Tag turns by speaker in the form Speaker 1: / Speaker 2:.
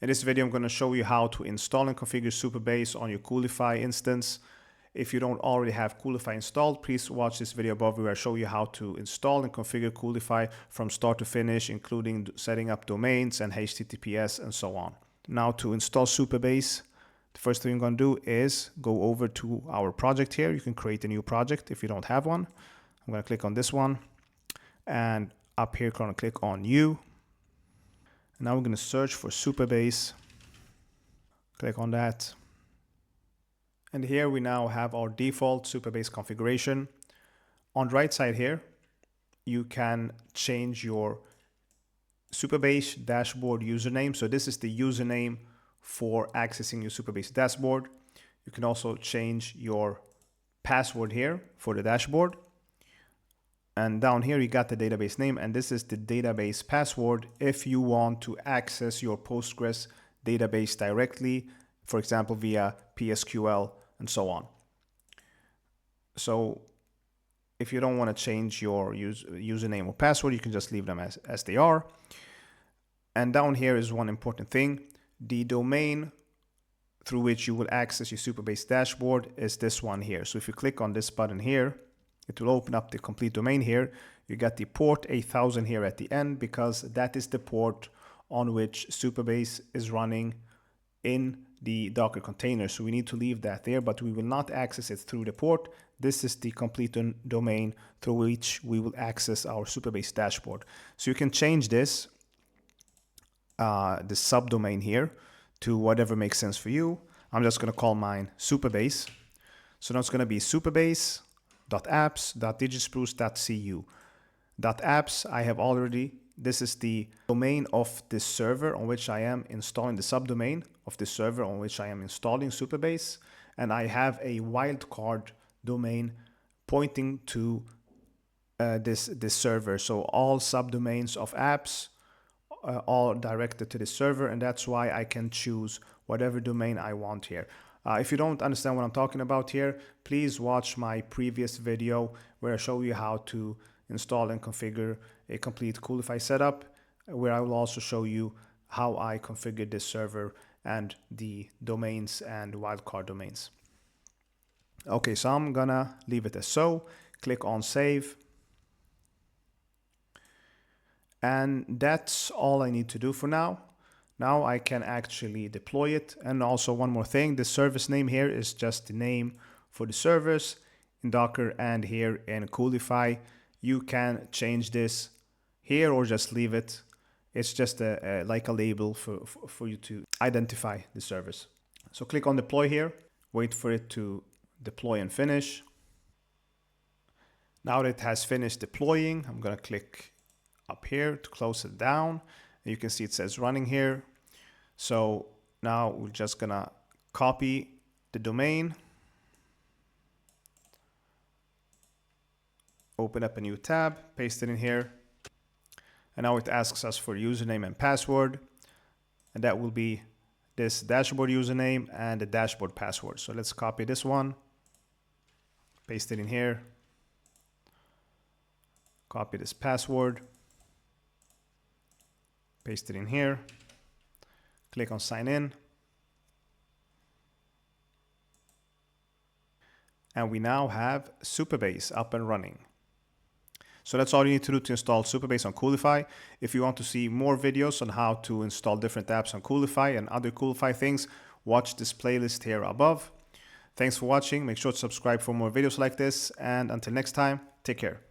Speaker 1: In this video, I'm going to show you how to install and configure Supabase on your Coolify instance. If you don't already have Coolify installed, please watch this video above where I show you how to install and configure Coolify from start to finish, including setting up domains and HTTPS and so on. Now to install Supabase, the first thing you're going to do is go over to our project here. You can create a new project if you don't have one. I'm going to click on this one, and up here, I'm going to click on New. Now we're going to search for Supabase. Click on that. And here we now have our default Supabase configuration. On the right side here, you can change your Supabase dashboard username. So this is the username for accessing your Supabase dashboard. You can also change your password here for the dashboard. And down here, you got the database name, and this is the database password if you want to access your Postgres database directly, for example, via PSQL and so on. So if you don't want to change your username or password, you can just leave them as they are. And down here is one important thing. The domain through which you will access your Supabase dashboard is this one here. So if you click on this button here, it will open up the complete domain here. You got the port 8000 here at the end because that is the port on which Supabase is running in the Docker container. So we need to leave that there, but we will not access it through the port. This is the complete domain through which we will access our Supabase dashboard. So you can change this, the subdomain here, to whatever makes sense for you. I'm just going to call mine Supabase. So now it's going to be supabase.apps.digispruce.cu. .apps, I have already, this is the domain of this server on which I am installing, the subdomain of the server on which I am installing Supabase. And I have a wildcard domain pointing to this server. So all subdomains of apps all directed to this server, and that's why I can choose whatever domain I want here. If you don't understand what I'm talking about here, please watch my previous video where I show you how to install and configure a complete Coolify setup, where I will also show you how I configured this server and the domains and wildcard domains. Okay, so I'm gonna leave it as so. Click on Save. And that's all I need to do for now. Now I can actually deploy it. And also one more thing, the service name here is just the name for the service in Docker, and here in Coolify. You can change this here or just leave it. It's just like a label for you to identify the service. So click on deploy here, wait for it to deploy and finish. Now that it has finished deploying, I'm gonna click up here to close it down. And you can see it says running here. So now we're just gonna copy the domain, open up a new tab, paste it in here, and now it asks us for username and password, and that will be this dashboard username and the dashboard password. So let's copy this one, paste it in here, copy this password, paste it in here, click on sign in, and we now have Supabase up and running. So that's all you need to do to install Supabase on Coolify. If you want to see more videos on how to install different apps on Coolify and other Coolify things, watch this playlist here above. Thanks for watching. Make sure to subscribe for more videos like this, and until next time, take care.